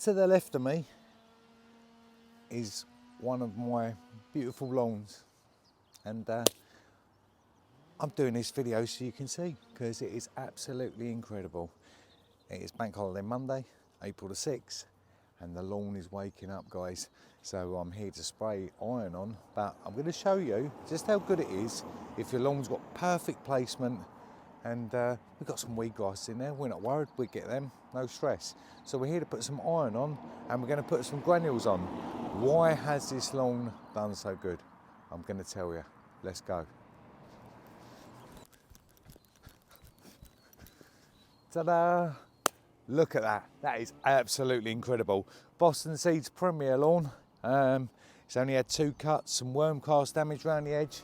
to the left of me is one of my beautiful lawns, and I'm doing this video so you can see, because it is absolutely incredible. It is Bank Holiday Monday, April the 6th, and the lawn is waking up, guys. So I'm here to spray iron on, but I'm going to show you just how good it is if your lawn's got perfect placement. And we've got some weed grasses in there. We're not worried, we get them, no stress. So we're here to put some iron on, and we're going to put some granules on. Why has this lawn done so good? I'm going to tell you. Let's go. Ta-da! Look at that. That is absolutely incredible. Boston Seeds Premier lawn. It's only had 2 cuts, some worm cast damage around the edge.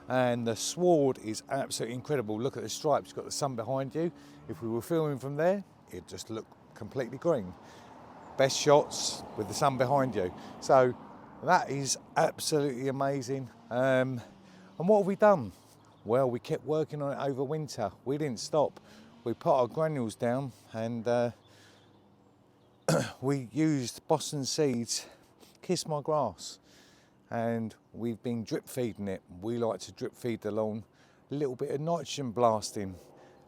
And the sward is absolutely incredible. Look at the stripes, you've got the sun behind you. If we were filming from there, it'd just look completely green. Best shots with the sun behind you. So that is absolutely amazing. And what have we done? Well, we kept working on it over winter. We didn't stop. We put our granules down, and we used Boston Seeds Kiss My Grass. And we've been drip feeding it. We like to drip feed the lawn, a little bit of nitrogen blasting,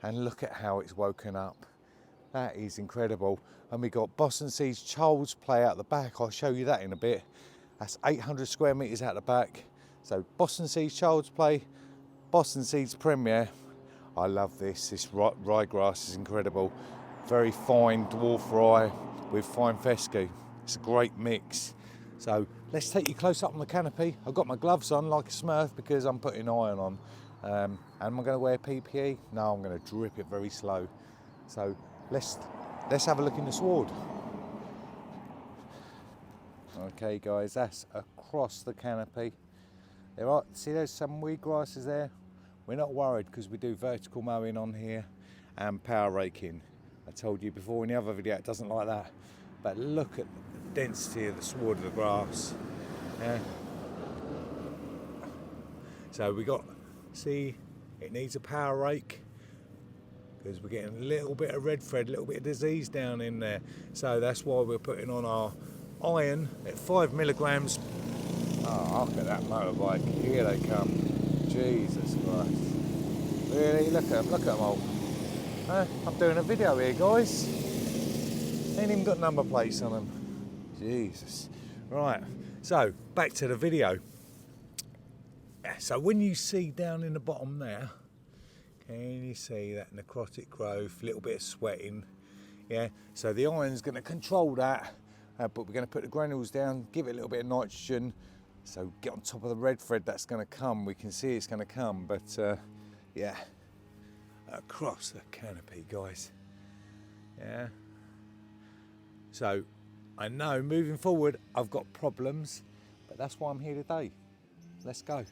and look at how it's woken up. That is incredible. And we got Boston Seeds Child's Play out the back. I'll show you that in a bit. That's 800 square metres out the back. So Boston Seeds Child's Play, Boston Seeds Premier. I love this. This ryegrass is incredible. Very fine dwarf rye with fine fescue. It's a great mix. So let's take you close up on the canopy. I've got my gloves on like a Smurf because I'm putting iron on. And am I going to wear PPE? No, I'm going to drip it very slow. So let's have a look in the sward. Okay guys, that's across the canopy. There are, see there's some weed grasses there. We're not worried because we do vertical mowing on here and power raking. I told you before in the other video it doesn't like that. But look at the density of the sward of the grass. Yeah. So we got, see, it needs a power rake because we're getting a little bit of red thread, a little bit of disease down in there. So that's why we're putting on our iron at 5 milligrams. Oh, look at that motorbike. Here they come. Jesus Christ. Really? Look at them all. I'm doing a video here, guys. Ain't even got number plates on them. Jesus. Right, so back to the video. So when you see down in the bottom there, can you see that necrotic growth, a little bit of sweating? Yeah, so the iron's going to control that, but we're going to put the granules down, give it a little bit of nitrogen, so get on top of the red thread that's going to come. We can see it's going to come, but yeah, across the canopy, guys. Yeah. So I know moving forward I've got problems, but that's why I'm here today. Let's go.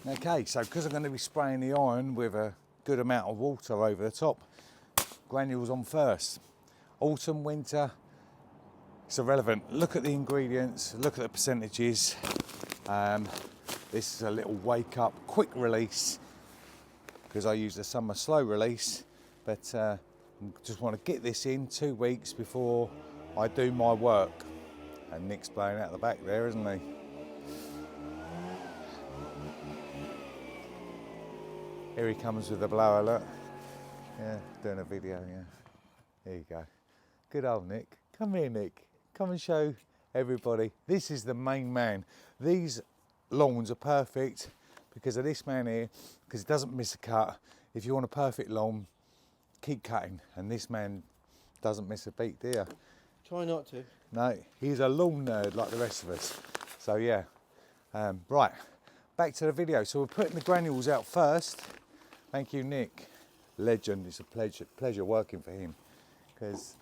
Okay, so because I'm going to be spraying the iron with a good amount of water over the top, granules on first. Autumn, winter, it's irrelevant. Look at the ingredients, look at the percentages. This is a little wake up, quick release, because I use the summer slow release, but just want to get this in 2 weeks before I do my work. And Nick's blowing out the back there, isn't he? Here he comes with the blower, look. Yeah, doing a video, yeah. There you go. Good old Nick. Come here, Nick. Come and show everybody. This is the main man. These lawns are perfect because of this man here, because he doesn't miss a cut. If you want a perfect lawn, keep cutting, and this man doesn't miss a beat, do you? Try not to. No, he's a lawn nerd like the rest of us. So yeah, right, back to the video. So we're putting the granules out first. Thank you, Nick. Legend. It's a pleasure working for him, because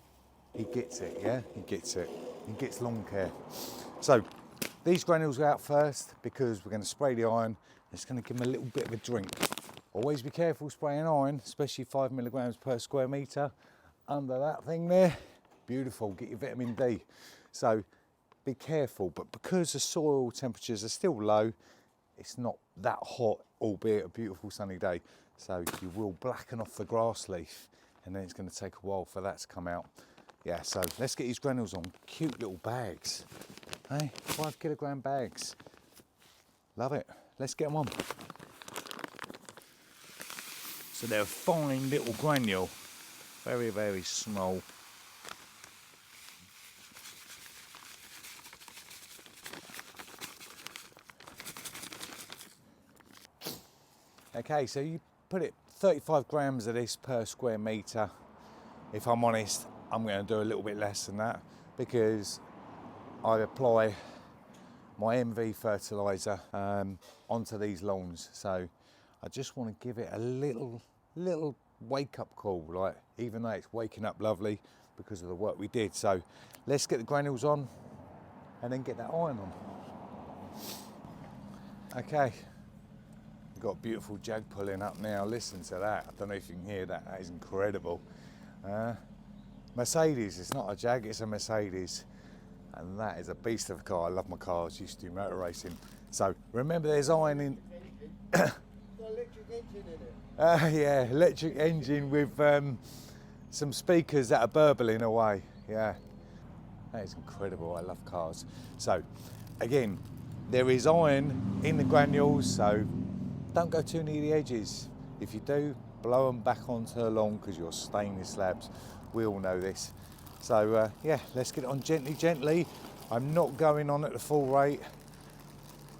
he gets it, yeah? He gets it. He gets lawn care. So these granules are out first because we're going to spray the iron. It's going to give them a little bit of a drink. Always be careful spraying iron, especially 5 milligrams per square metre. Under that thing there, beautiful, get your vitamin D. So be careful, but because the soil temperatures are still low, it's not that hot, albeit a beautiful sunny day. So you will blacken off the grass leaf, and then it's going to take a while for that to come out. Yeah, so let's get these granules on. Cute little bags. Hey, 5 kilogram bags. Love it. Let's get them on. So they're a fine little granule. Very, very small. Okay, so you put it 35 grams of this per square metre. If I'm honest, I'm going to do a little bit less than that because I apply my MV fertilizer onto these lawns. So I just want to give it a little wake up call, like, even though it's waking up lovely because of the work we did. So let's get the granules on and then get that iron on. Okay, we've got a beautiful jag pulling up now. Listen to that. I don't know if you can hear that. That is incredible. Mercedes, it's not a Jag, it's a Mercedes. And that is a beast of a car. I love my cars, used to do motor racing. So remember there's iron in... Got electric engine in it. Yeah, electric engine with some speakers that are burbling away. Yeah, that is incredible. I love cars. So again, there is iron in the granules, so don't go too near the edges. If you do, blow them back onto the lawn because you're staining the slabs. We all know this. So yeah, let's get it on gently. I'm not going on at the full rate.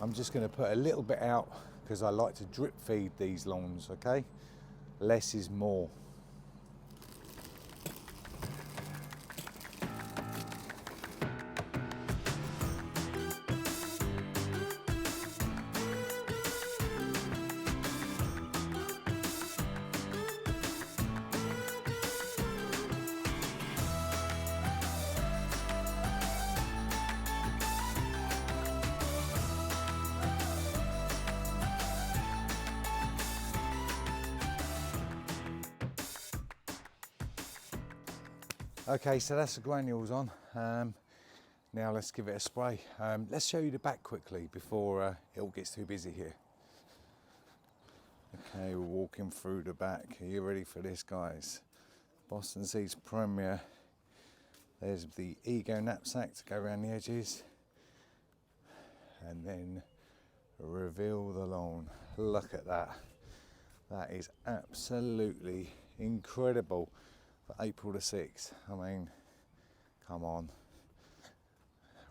I'm just going to put a little bit out because I like to drip feed these lawns, okay? Less is more. Okay, so that's the granules on. Now let's give it a spray. Let's show you the back quickly before it all gets too busy here. Okay, we're walking through the back. Are you ready for this, guys? Boston Seeds Premier. There's the Ego knapsack to go around the edges. And then reveal the lawn. Look at that. That is absolutely incredible. For April the 6th, I mean, come on,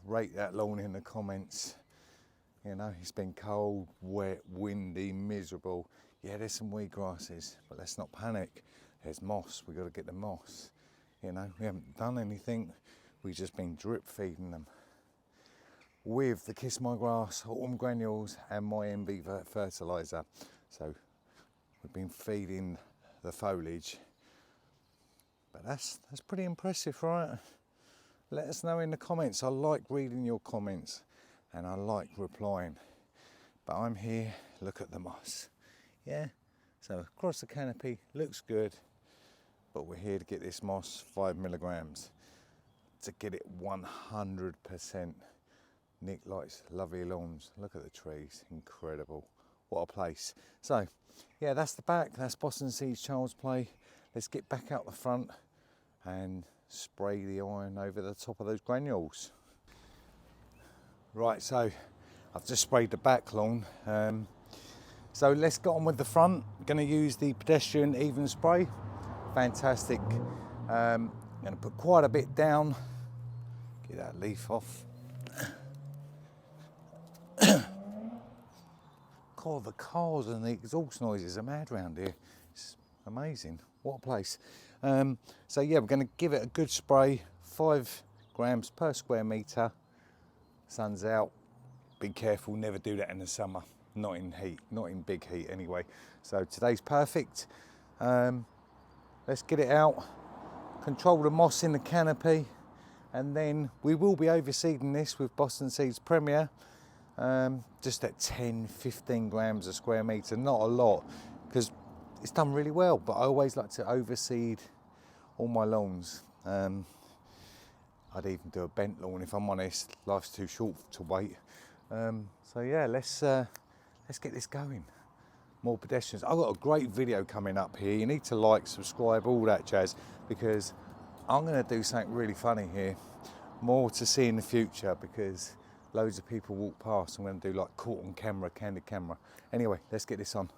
rate that lawn in the comments. You know, it's been cold, wet, windy, miserable. Yeah, there's some weed grasses, but let's not panic. There's moss, we've got to get the moss. You know, we haven't done anything, we've just been drip feeding them with the Kiss My Grass autumn granules and my MV fertilizer. So we've been feeding the foliage. But that's pretty impressive, right? Let us know in the comments. I like reading your comments and I like replying. But I'm here, look at the moss. Yeah, so across the canopy, looks good. But we're here to get this moss 5 milligrams to get it 100%. Nick likes lovely lawns. Look at the trees, incredible. What a place. So, yeah, that's the back. That's Boston Seeds Child's Play. Let's get back out the front and spray the iron over the top of those granules. Right, so I've just sprayed the back lawn. So let's get on with the front. I'm going to use the pedestrian even spray. Fantastic. I'm going to put quite a bit down. Get that leaf off. God, the cars and the exhaust noises are mad around here. It's amazing. What a place. So yeah, we're going to give it a good spray, 5 grams per square metre. Sun's out. Be careful, never do that in the summer. Not in heat, not in big heat anyway. So today's perfect. Let's get it out. Control the moss in the canopy. And then we will be overseeding this with Boston Seeds Premier. Just at 10, 15 grams a square metre, not a lot, because it's done really well, but I always like to overseed all my lawns. I'd even do a bent lawn if I'm honest. Life's too short to wait. So yeah, let's get this going. More pedestrians. I've got a great video coming up here. You need to like, subscribe, all that jazz, because I'm going to do something really funny here, more to see in the future, because loads of people walk past. I'm going to do like caught on camera, candid camera. Anyway, let's get this on.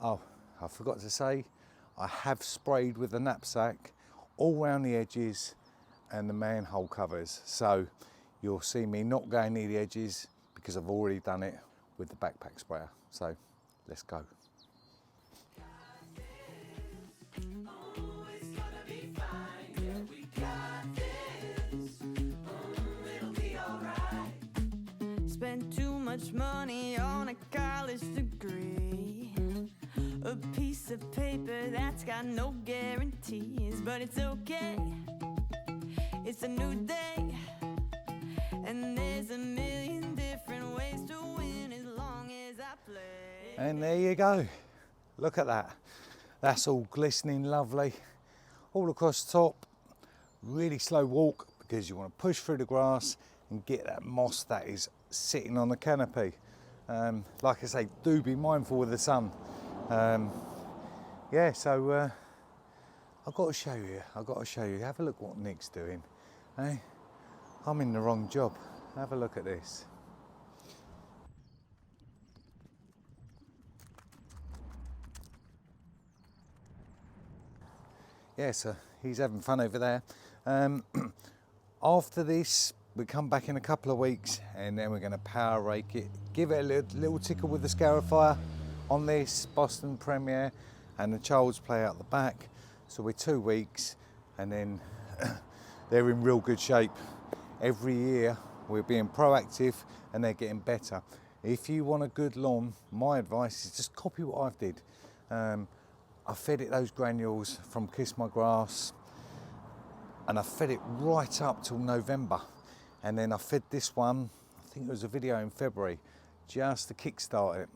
Oh, I forgot to say, I have sprayed with the knapsack all around the edges and the manhole covers. So you'll see me not going near the edges because I've already done it with the backpack sprayer. So let's go. Spent too much money on a college degree, a piece of paper that's got no guarantees, but it's okay, it's a new day, and there's a million different ways to win as long as I play. And there you go, look at that, that's all glistening lovely, all across the top. Really slow walk because you want to push through the grass and get that moss that is sitting on the canopy. Like I say, do be mindful with the sun. Yeah, so I've got to show you, have a look what Nick's doing. Eh? I'm in the wrong job. Have a look at this. Yeah, so he's having fun over there. After this, we come back in a couple of weeks and then we're going to power rake it, give it a little tickle with the scarifier on this Boston Premier and the child's play out the back. So we're 2 weeks and then they're in real good shape. Every year we're being proactive and they're getting better. If you want a good lawn, my advice is just copy what I've did. I fed it those granules from Kiss My Grass and I fed it right up till November. And then I fed this one, I think it was a video in February, just to kickstart it.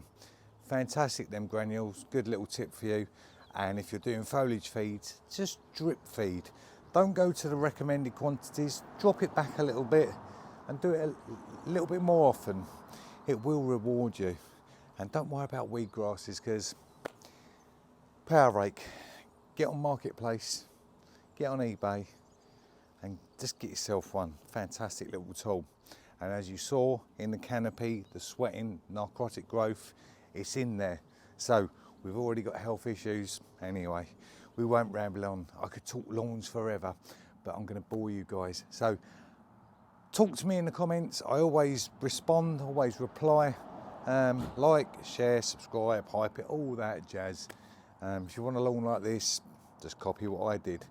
Fantastic, them granules, good little tip for you. And if you're doing foliage feeds, just drip feed. Don't go to the recommended quantities, drop it back a little bit and do it a little bit more often. It will reward you. And don't worry about weed grasses because power rake, get on Marketplace, get on eBay, and just get yourself one. Fantastic little tool. And as you saw in the canopy, the sweating, narcotic growth, it's in there. So we've already got health issues. Anyway, we won't ramble on. I could talk lawns forever, but I'm going to bore you guys. So talk to me in the comments. I always respond, always reply. Like, share, subscribe, hype it, all that jazz. If you want a lawn like this, just copy what I did.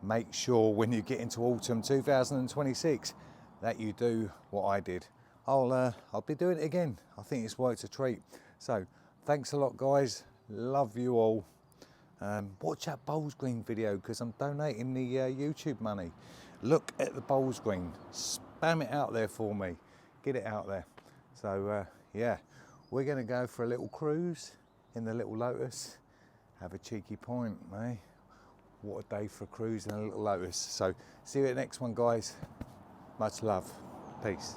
Make sure when you get into autumn 2026 that you do what I did. I'll be doing it again. I think it's worked a treat. So thanks a lot, guys. Love you all. Watch that bowls green video because I'm donating the YouTube money. Look at the bowls green. Spam it out there for me. Get it out there. So yeah, we're going to go for a little cruise in the little Lotus. Have a cheeky point, eh? What a day for a cruise in a little Lotus. So see you at the next one, guys. Much love. Peace.